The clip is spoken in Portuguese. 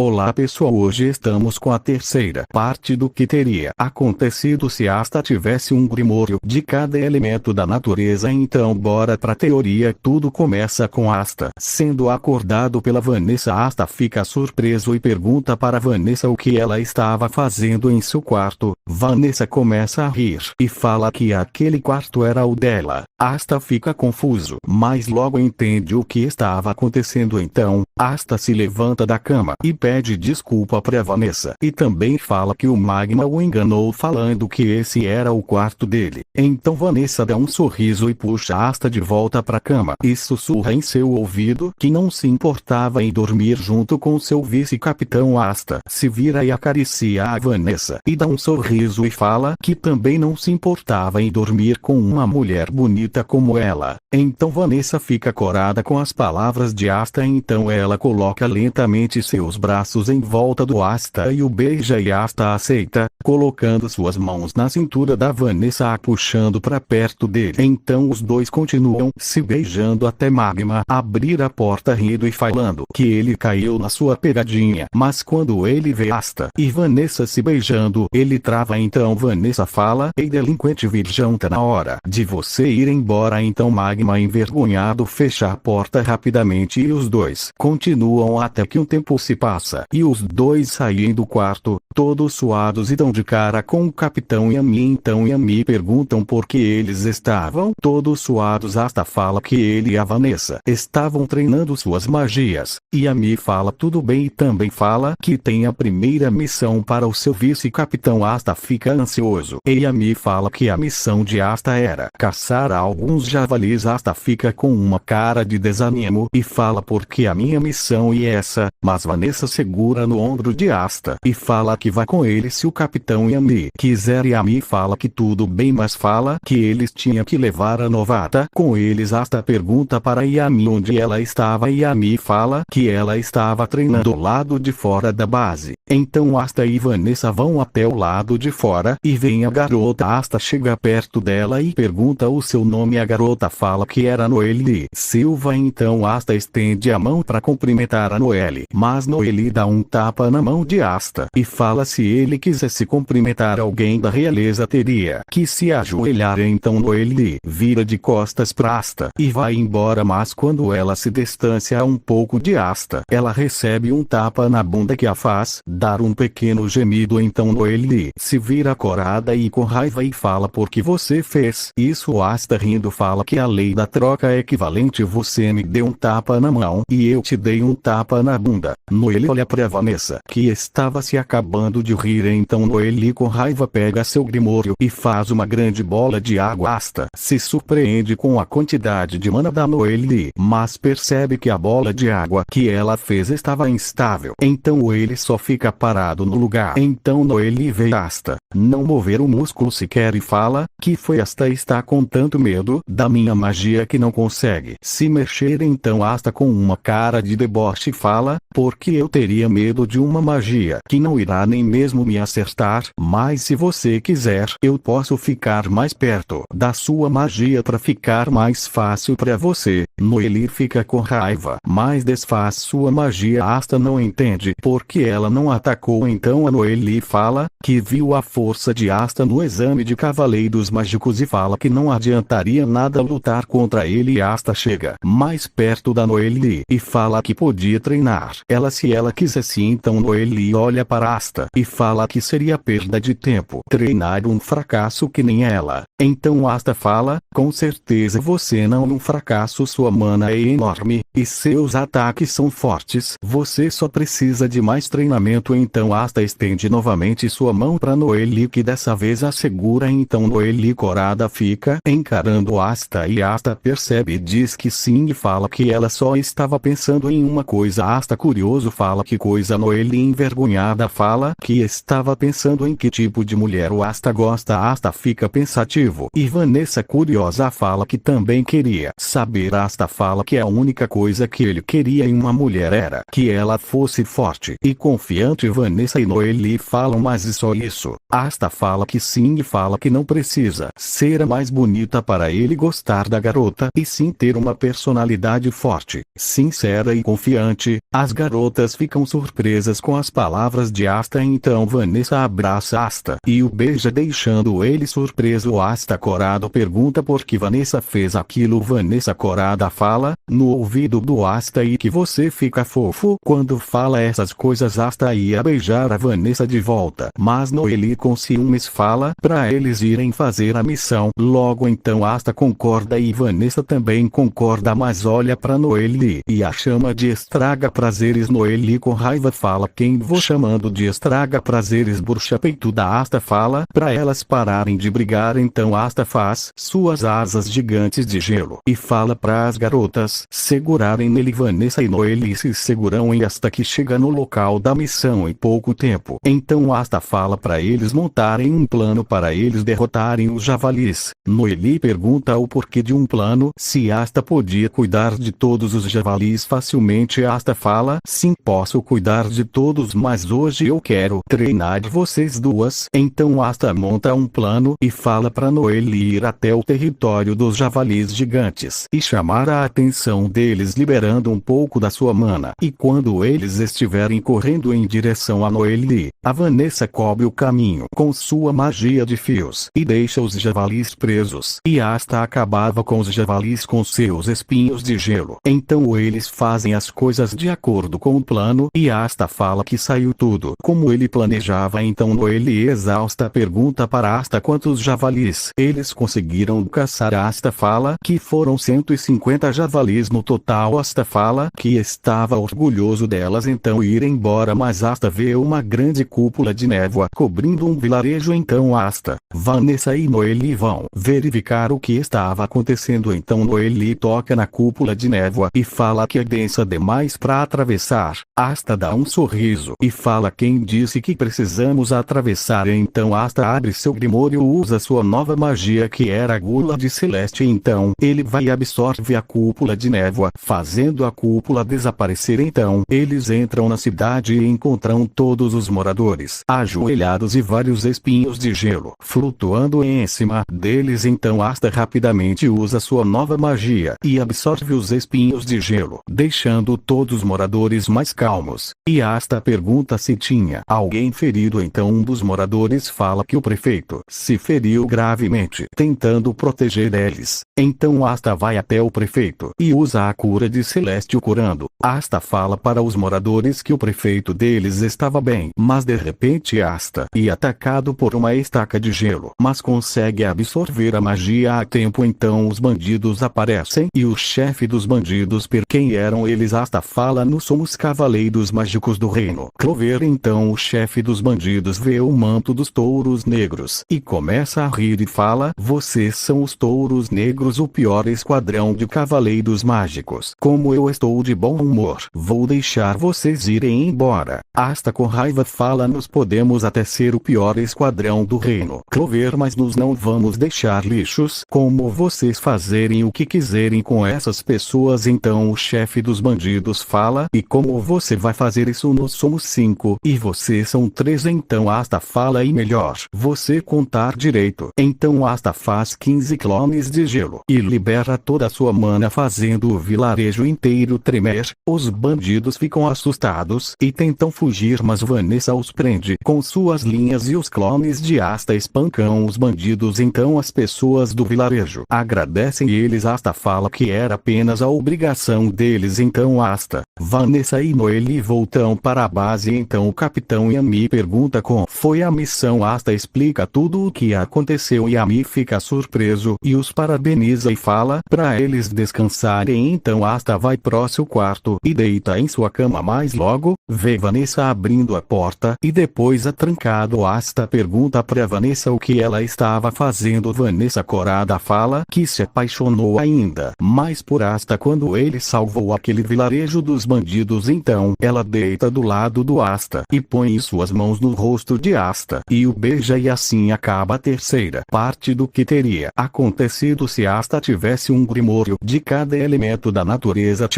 Olá pessoal, hoje estamos com a terceira parte do que teria acontecido se Asta tivesse um grimório de cada elemento da natureza. Então bora pra teoria. Tudo começa com Asta sendo acordado pela Vanessa. Asta fica surpreso e pergunta para Vanessa o que ela estava fazendo em seu quarto. Vanessa começa a rir e fala que aquele quarto era o dela. Asta fica confuso, mas logo entende o que estava acontecendo. Então, Asta se levanta da cama e pede desculpa pra Vanessa. E também fala que o Magma o enganou falando que esse era o quarto dele. Então Vanessa dá um sorriso e puxa Asta de volta pra cama e sussurra em seu ouvido que não se importava em dormir junto com seu vice-capitão. Asta se vira e acaricia a Vanessa e dá um sorriso e fala que também não se importava em dormir com uma mulher bonita como ela. Então Vanessa fica corada com as palavras de Asta. Então ela coloca lentamente seus braços em volta do Asta e o beija, e Asta aceita, colocando suas mãos na cintura da Vanessa, a puxando para perto dele. Então os dois continuam se beijando até Magma abrir a porta rindo e falando que ele caiu na sua pegadinha. Mas quando ele vê Asta e Vanessa se beijando, ele trava. Então Vanessa fala: "Ei delinquente virgão, tá na hora de você ir embora." Então Magma, envergonhado, fecha a porta rapidamente e os dois continuam até que um tempo se passa e os dois saem do quarto, todos suados, e dão de cara com o capitão Yami. Então Yami perguntam por que eles estavam todos suados. Asta fala que ele e a Vanessa estavam treinando suas magias. Yami fala tudo bem e também fala que tem a primeira missão para o seu vice-capitão. Asta fica ansioso e Yami fala que a missão de Asta era caçar alguns javalis. Asta fica com uma cara de desânimo e fala porque a minha missão e essa, mas Vanessa segura no ombro de Asta e fala que vai com ele se o capitão Yami quiser. Yami fala que tudo bem, mas fala que eles tinham que levar a novata com eles. Asta pergunta para Yami onde ela estava e Yami fala que ela estava treinando do lado de fora da base. Então Asta e Vanessa vão até o lado de fora e vem a garota. Asta chega perto dela e pergunta o seu nome. A garota fala que era Noeli Silva. Então Asta estende a mão para cumprimentar a Noeli, mas Noeli dá um tapa na mão de Asta e fala se ele quisesse cumprimentar alguém da realeza teria que se ajoelhar. Então Noeli vira de costas para Asta e vai embora, mas quando ela se distancia um pouco de Asta, ela recebe um tapa na bunda que a faz dar um pequeno gemido. Então Noeli se vira corada e com raiva e fala: "Por que você fez isso?" Asta rindo fala que a lei da troca é equivalente. Você me deu um tapa na mão e eu te dei um tapa na bunda. Noeli olha pra Vanessa, que estava se acabando de rir. Então Noeli com raiva pega seu grimório e faz uma grande bola de água. Asta se surpreende com a quantidade de mana da Noeli, mas percebe que a bola de água que ela fez estava instável. Então ele só fica parado no lugar. Então Noeli vê Asta não mover um músculo sequer e fala que foi Asta está com tanto medo da minha magia que não consegue se mexer. Então Asta com uma cara de deboche fala: "Porque eu teria medo de uma magia que não irá nem mesmo me acertar, mas se você quiser eu posso ficar mais perto da sua magia para ficar mais fácil para você." Noeli fica com raiva, mas desfaz sua magia. Asta não entende porque ela não atacou. Então a Noeli fala que viu a força de Asta no exame de Cavaleiros Mágicos e fala que não adiantaria nada lutar contra ele. E Asta chega mais perto da Noeli e fala que podia treinar ela se ela quisesse. Então Noeli olha para Asta e fala que seria perda de tempo treinar um fracasso que nem ela. Então Asta fala: "Com certeza você não é um fracasso, sua mana é enorme e seus ataques são fortes, você só precisa de mais treinamento." Então Asta estende novamente sua mão para Noeli, que dessa vez a segura. Então Noeli corada fica encarando Asta e Asta percebe e diz que sim e fala que ela só estava pensando em uma coisa. Asta curioso fala: "Que coisa?" Noeli envergonhada fala que estava pensando em que tipo de mulher o Asta gosta. Asta fica pensativo e Vanessa curiosa fala que também queria saber. Asta fala que a única coisa que ele queria em uma mulher era que ela fosse forte e confiante. Vanessa e Noeli falam: "Mas só isso?" Asta fala que sim e fala que não precisa ser a mais bonita para ele gostar da garota e sim ter uma personalidade forte, sincera e confiante. As garotas ficam surpresas com as palavras de Asta, então Vanessa abraça Asta e o beija deixando ele surpreso. Asta corado pergunta por que Vanessa fez aquilo. Vanessa corada fala no ouvido do Asta e que você fica fofo quando fala essas coisas. Asta ia beijar a Vanessa de volta, mas Noeli com ciúmes fala pra eles irem fazer a missão. Logo então Asta concorda e Vanessa também concorda, mas olha pra Noeli e a chama de estraga prazeres. Noeli com raiva fala quem vou chamando de estraga prazeres. Bruxa peituda. Asta fala pra elas pararem de brigar, então Asta faz suas asas gigantes de gelo e fala para as garotas segurarem nele. Vanessa e Noeli se seguram em Asta que chega no local da missão em pouco tempo. Então Asta fala para eles montarem um plano para eles derrotarem os javalis. Noeli pergunta o porquê de um plano, se Asta podia cuidar de todos os javalis facilmente. Asta fala sim, posso cuidar de todos, mas hoje eu quero treinar vocês duas. Então Asta monta um plano e fala para Noeli ir até o território dos javalis gigantes e chamar a atenção deles liberando um pouco da sua mana. E quando eles estiverem correndo em direção a Noeli, a Vanessa cobre o caminho com sua magia de fios e deixa os javalis presos. E Asta acabava com os javalis com seus espinhos de gelo. Então eles fazem as coisas de acordo com o plano e Asta fala que saiu tudo como ele planejava. Então Noeli exausta pergunta para Asta quantos javalis eles conseguiram caçar. Asta fala que foram 150 javalis no total. Asta fala que estava orgulhoso delas então ir embora, mas Asta vê uma grande cúpula de névoa cobrindo um vilarejo. Então Asta, Vanessa e Noeli vão verificar o que estava acontecendo. Então Noeli toca na cúpula de névoa e fala que é densa demais para atravessar. Asta dá um sorriso e fala quem disse que precisamos atravessar. Então Asta abre seu grimório, usa sua nova magia que era a gula de celeste. Então ele vai e absorve a cúpula de névoa, fazendo a cúpula desaparecer. Então eles entram na cidade e encontram todos os moradores ajoelhados e vários espinhos de gelo flutuando em cima deles. Então Asta rapidamente usa sua nova magia e absorve os espinhos de gelo, deixando todos os moradores mais calmos. E Asta pergunta se tinha alguém ferido. Então um dos moradores fala que o prefeito se feriu gravemente tentando proteger eles. Então Asta vai até o prefeito e usa a cura de celeste o curando. Asta fala para os moradores que o prefeito deles estava bem, mas de repente Asta é atacado por uma estaca de gelo, mas consegue absorver a magia a tempo. Então os bandidos aparecem e o chefe dos bandidos quem eram eles. Asta fala nós somos cavaleiros mágicos do reino Clover. Então o chefe dos bandidos vê o manto dos touros negros e começa a rir e fala vocês são os touros negros, o pior esquadrão de cavaleiros mágicos. Como eu estou de bom humor, vou deixar vocês irem embora. Asta com raiva fala nós podemos até ser o pior esquadrão do reino Clover, mas nós não vamos deixar lixos como vocês fazerem o que quiserem com essas pessoas. Então o chefe dos bandidos fala e como você vai fazer isso? Nós somos 5 e vocês são 3. Então Asta fala e melhor você contar direito. Então Asta faz 15 clones de gelo e libera toda a sua mana fazendo o vilarejo inteiro tremer. Os bandidos ficam assustados e tentam fugir, mas Vanessa os prende com suas linhas e os clones de Asta espancam os bandidos. Então as pessoas do vilarejo agradecem eles. Asta fala que era apenas a obrigação deles. Então Asta, Vanessa e Noeli voltam para a base. Então o capitão Yami pergunta como foi a missão. Asta explica tudo o que aconteceu. Yami fica surpreso e os parabeniza e fala para eles descansarem. Então Asta vai pro seu quarto e deita em sua cama, mas logo vê Vanessa abrindo a porta e depois a trancado. Asta pergunta para Vanessa o que ela estava fazendo. Vanessa corada fala que se apaixonou ainda mais por Asta quando ele salvou aquele vilarejo dos bandidos. Então ela deita do lado do Asta e põe suas mãos no rosto de Asta e o beija, e assim acaba a terceira parte do que teria acontecido se Asta tivesse um grimório de cada elemento da natureza. Tchau.